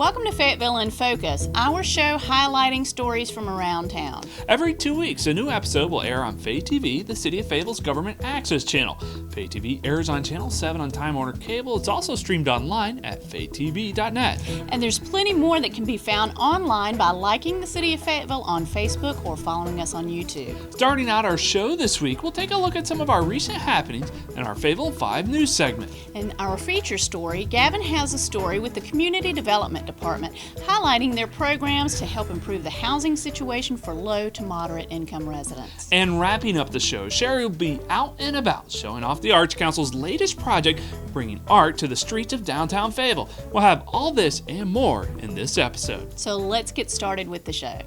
Welcome to Fayetteville in Focus, our show highlighting stories from around town. Every 2 weeks, a new episode will air on FayTV, the City of Fayetteville's government access channel. FayTV airs on Channel 7 on Time Warner Cable. It's also streamed online at faytv.net. And there's plenty more that can be found online by liking the City of Fayetteville on Facebook or following us on YouTube. Starting out our show this week, we'll take a look at some of our recent happenings in our Fayetteville 5 news segment. In our feature story, Gavin has a story with the Community Development Department highlighting their programs to help improve the housing situation for low to moderate income residents. And wrapping up the show, Sherry will be out and about showing off the Arts Council's latest project, bringing art to the streets of downtown Fayetteville. We'll have all this and more in this episode. So let's get started with the show.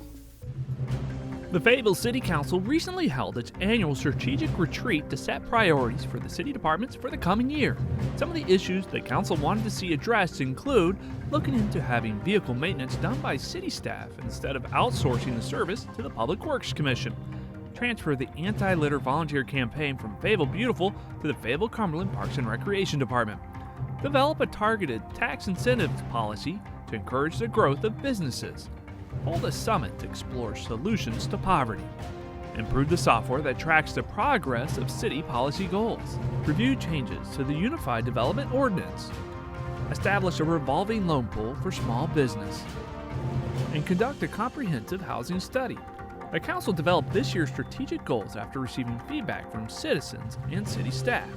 The Fayetteville City Council recently held its annual strategic retreat to set priorities for the city departments for the coming year. Some of the issues the council wanted to see addressed include looking into having vehicle maintenance done by city staff instead of outsourcing the service to the Public Works Commission, transfer the anti-litter volunteer campaign from Fayetteville Beautiful to the Fayetteville Cumberland Parks and Recreation Department, develop a targeted tax incentives policy to encourage the growth of businesses, hold a summit to explore solutions to poverty, improve the software that tracks the progress of city policy goals, review changes to the Unified Development Ordinance, establish a revolving loan pool for small business, and conduct a comprehensive housing study. The council developed this year's strategic goals after receiving feedback from citizens and city staff.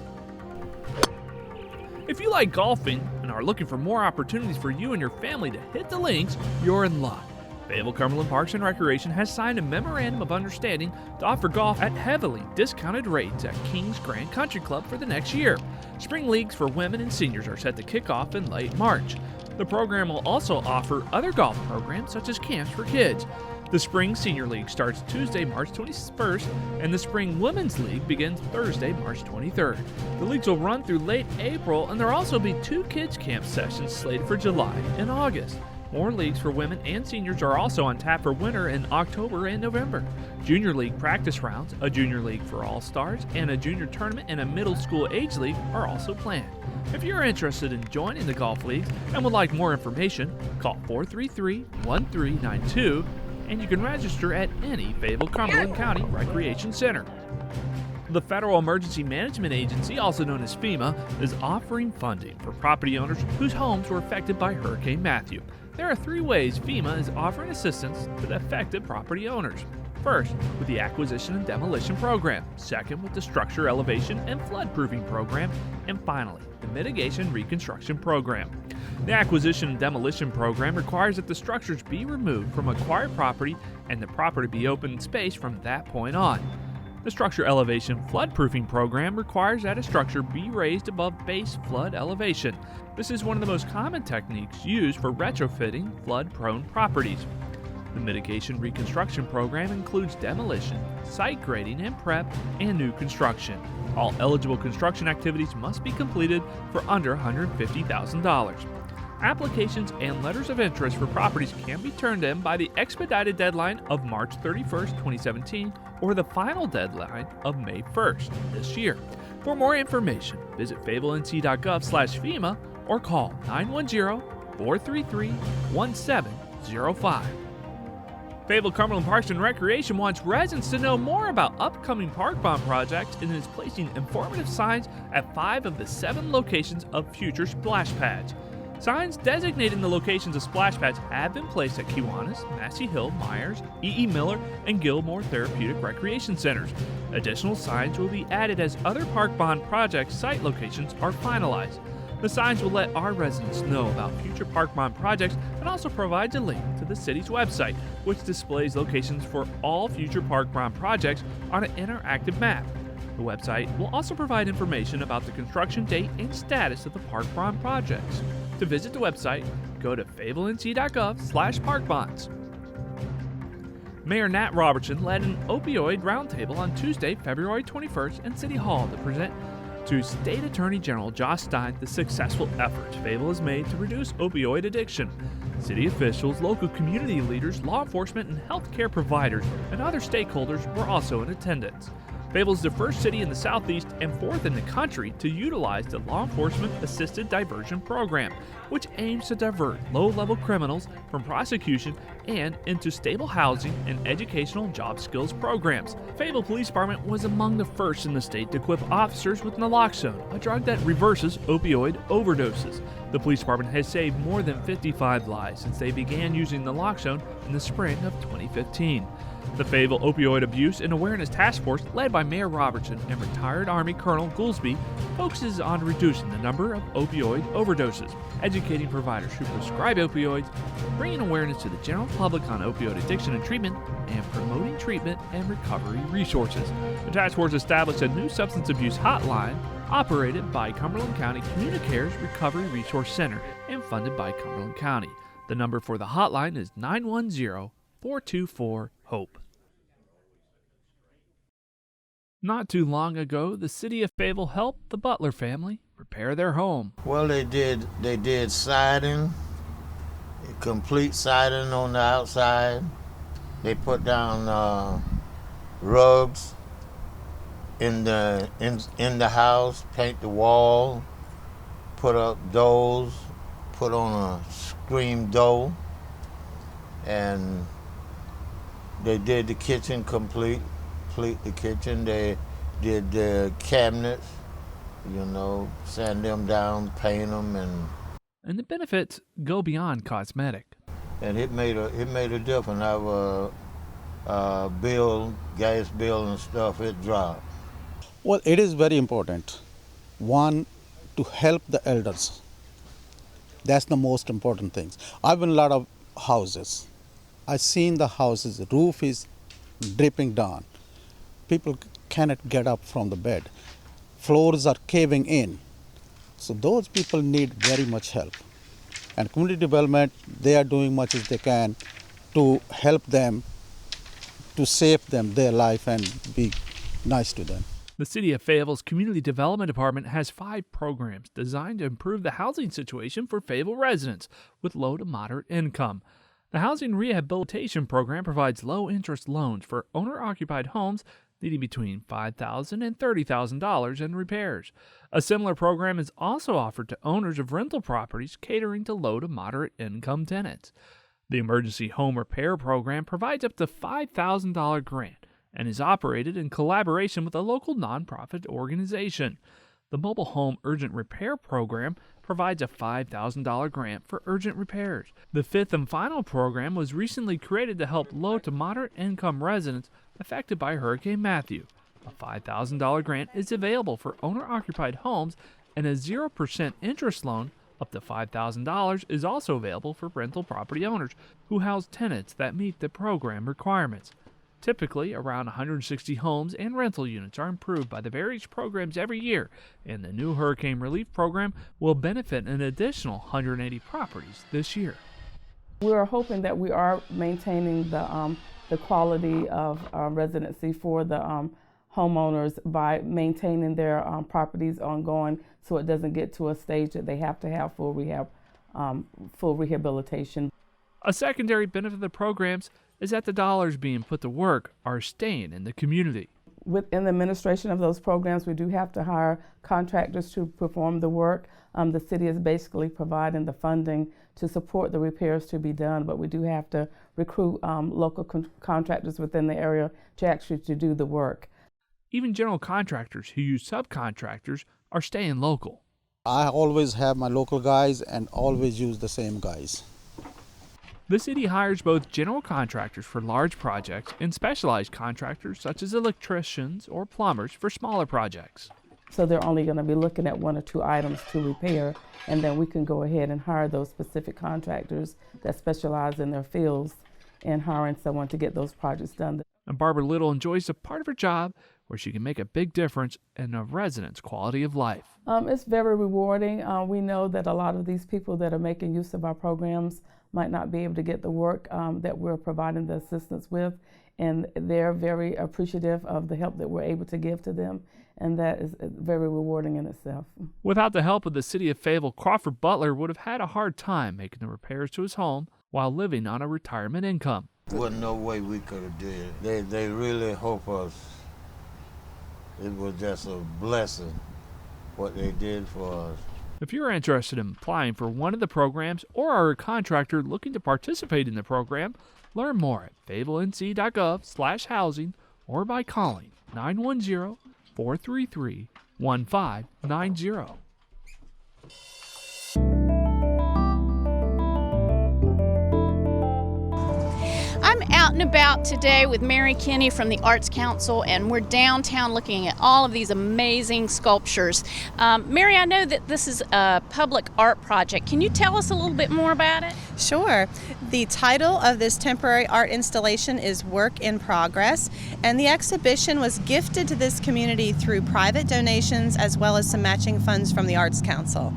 If you like golfing and are looking for more opportunities for you and your family to hit the links, you're in luck. Fayetteville Cumberland Parks and Recreation has signed a memorandum of understanding to offer golf at heavily discounted rates at Kings Grand Country Club for the next year. Spring leagues for women and seniors are set to kick off in late March. The program will also offer other golf programs such as camps for kids. The Spring Senior League starts Tuesday, March 21st, and the Spring Women's League begins Thursday, March 23rd. The leagues will run through late April, and there will also be 2 kids' camp sessions slated for July and August. More leagues for women and seniors are also on tap for winter in October and November. Junior League practice rounds, a Junior League for All-Stars, and a Junior Tournament and a Middle School Age League are also planned. If you're interested in joining the golf leagues and would like more information, call 433-1392, and you can register at any Fayetteville Cumberland County Recreation Center. The Federal Emergency Management Agency, also known as FEMA, is offering funding for property owners whose homes were affected by Hurricane Matthew. There are 3 ways FEMA is offering assistance to the affected property owners. First, with the Acquisition and Demolition Program. Second, with the Structure Elevation and Floodproofing Program. And finally, the Mitigation Reconstruction Program. The Acquisition and Demolition Program requires that the structures be removed from acquired property and the property be open space from that point on. The Structure Elevation Floodproofing Program requires that a structure be raised above base flood elevation. This is one of the most common techniques used for retrofitting flood-prone properties. The Mitigation Reconstruction Program includes demolition, site grading and prep, and new construction. All eligible construction activities must be completed for under $150,000. Applications and letters of interest for properties can be turned in by the expedited deadline of March 31st, 2017, or the final deadline of May 1st this year. For more information, visit fayettevillec.gov/FEMA or call 910-433-1705. Fayetteville Cumberland Parks and Recreation wants residents to know more about upcoming park bond projects and is placing informative signs at 5 of the 7 locations of future splash pads. Signs designating the locations of splash pads have been placed at Kiwanis, Massey Hill, Myers, E.E. Miller, and Gilmore Therapeutic Recreation Centers. Additional signs will be added as other park bond project site locations are finalized. The signs will let our residents know about future park bond projects and also provides a link to the city's website, which displays locations for all future park bond projects on an interactive map. The website will also provide information about the construction date and status of the park bond projects. To visit the website, go to fayettevillec.gov/parkbonds. Mayor Nat Robertson led an opioid roundtable on Tuesday, February 21st in City Hall to present to State Attorney General Josh Stein the successful efforts Fayetteville has made to reduce opioid addiction. City officials, local community leaders, law enforcement, and healthcare providers and other stakeholders were also in attendance. Fayetteville is the first city in the Southeast and fourth in the country to utilize the Law Enforcement Assisted Diversion Program, which aims to divert low-level criminals from prosecution and into stable housing and educational job skills programs. Fayetteville Police Department was among the first in the state to equip officers with naloxone, a drug that reverses opioid overdoses. The police department has saved more than 55 lives since they began using naloxone in the spring of 2015. The Fayetteville Opioid Abuse and Awareness Task Force, led by Mayor Robertson and retired Army Colonel Goolsby, focuses on reducing the number of opioid overdoses, educating providers who prescribe opioids, bringing awareness to the general public on opioid addiction and treatment, and promoting treatment and recovery resources. The task force established a new substance abuse hotline operated by Cumberland County Communicare's Recovery Resource Center and funded by Cumberland County. The number for the hotline is 910-424-HOPE. Not too long ago, the City of Fayetteville helped the Butler family repair their home. Well, they did siding, complete siding on the outside. They put down rugs in the house, paint the wall, put up doors, put on a screen door, and they did the kitchen complete the kitchen. They did the cabinets, sand them down, paint them, and the benefits go beyond cosmetic. And it made a difference. Our gas bill and stuff, it dropped. Well, it is very important. One, to help the elders. That's the most important thing. I've been in a lot of houses. I've seen the houses, the roof is dripping down. People cannot get up from the bed. Floors are caving in. So those people need very much help. And community development, they are doing much as they can to help them, to save them their life and be nice to them. The City of Fayetteville's Community Development Department has 5 programs designed to improve the housing situation for Fayetteville residents with low to moderate income. The Housing Rehabilitation Program provides low-interest loans for owner-occupied homes needing between $5,000 and $30,000 in repairs. A similar program is also offered to owners of rental properties catering to low to moderate income tenants. The Emergency Home Repair Program provides up to $5,000 grant and is operated in collaboration with a local nonprofit organization. The Mobile Home Urgent Repair Program provides a $5,000 grant for urgent repairs. The 5th and final program was recently created to help low to moderate income residents affected by Hurricane Matthew. A $5,000 grant is available for owner-occupied homes, and a 0% interest loan up to $5,000 is also available for rental property owners who house tenants that meet the program requirements. Typically, around 160 homes and rental units are improved by the various programs every year, and the new Hurricane Relief Program will benefit an additional 180 properties this year. We're hoping that we are maintaining the quality of residency for the homeowners by maintaining their properties ongoing, so it doesn't get to a stage that they have to have full rehabilitation. A secondary benefit of the programs is that the dollars being put to work are staying in the community. Within the administration of those programs, we do have to hire contractors to perform the work. The city is basically providing the funding to support the repairs to be done, but we do have to recruit local contractors within the area to actually do the work. Even general contractors who use subcontractors are staying local. I always have my local guys and always use the same guys. The city hires both general contractors for large projects and specialized contractors such as electricians or plumbers for smaller projects. So they're only going to be looking at 1 or 2 items to repair, and then we can go ahead and hire those specific contractors that specialize in their fields and hiring someone to get those projects done. And Barbara Little enjoys a part of her job where she can make a big difference in a resident's quality of life. It's very rewarding. We know that a lot of these people that are making use of our programs might not be able to get the work that we're providing the assistance with, and they're very appreciative of the help that we're able to give to them, and that is very rewarding in itself. Without the help of the City of Fayetteville, Crawford Butler would have had a hard time making the repairs to his home while living on a retirement income. Wasn't no way we could have did it. They really help us it was just a blessing what they did for us. If you're interested in applying for one of the programs or are a contractor looking to participate in the program, learn more at fayettevillenc.gov/housing or by calling 910-433-1590. I'm out and about today with Mary Kinney from the Arts Council, and we're downtown looking at all of these amazing sculptures. Mary, I know that this is a public art project. Can you tell us a little bit more about it? Sure. The title of this temporary art installation is Work in Progress, and the exhibition was gifted to this community through private donations as well as some matching funds from the Arts Council.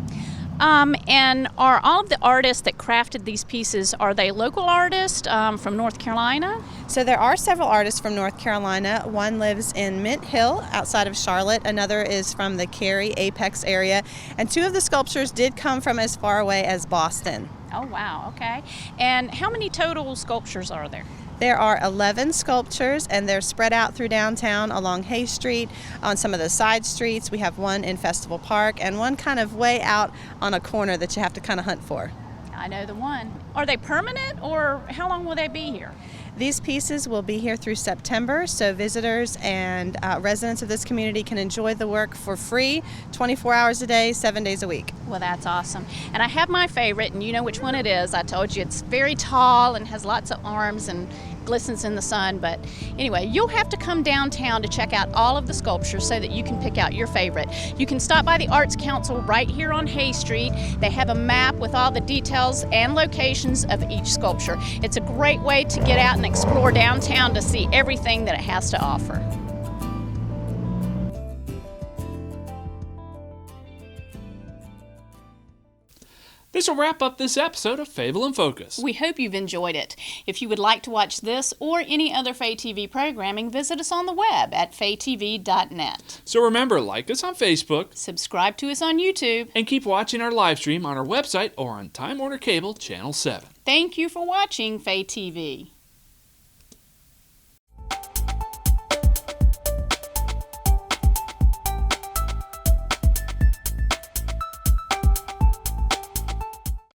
And are all of the artists that crafted these pieces, are they local artists from North Carolina? So there are several artists from North Carolina. One lives in Mint Hill outside of Charlotte. Another is from the Cary, Apex area. And two of the sculptures did come from as far away as Boston. Oh, wow. Okay. And how many total sculptures are there? There are 11 sculptures, and they're spread out through downtown along Hay Street, on some of the side streets. We have one in Festival Park and one kind of way out on a corner that you have to kind of hunt for. I know the one. Are they permanent, or how long will they be here? These pieces will be here through September, so visitors and residents of this community can enjoy the work for free, 24 hours a day, 7 days a week. Well, that's awesome. And I have my favorite, and you know which one it is. I told you it's very tall and has lots of arms and glistens in the sun. But anyway, you'll have to come downtown to check out all of the sculptures so that you can pick out your favorite. You can stop by the Arts Council right here on Hay Street. They have a map with all the details and locations of each sculpture. It's a great way to get out and explore downtown to see everything that it has to offer. This will wrap up this episode of Fayetteville in Focus. We hope you've enjoyed it. If you would like to watch this or any other FayTV programming, visit us on the web at faytv.net. So remember, like us on Facebook, Subscribe to us on YouTube. and keep watching our live stream on our website or on Time Warner Cable Channel 7. Thank you for watching FayTV.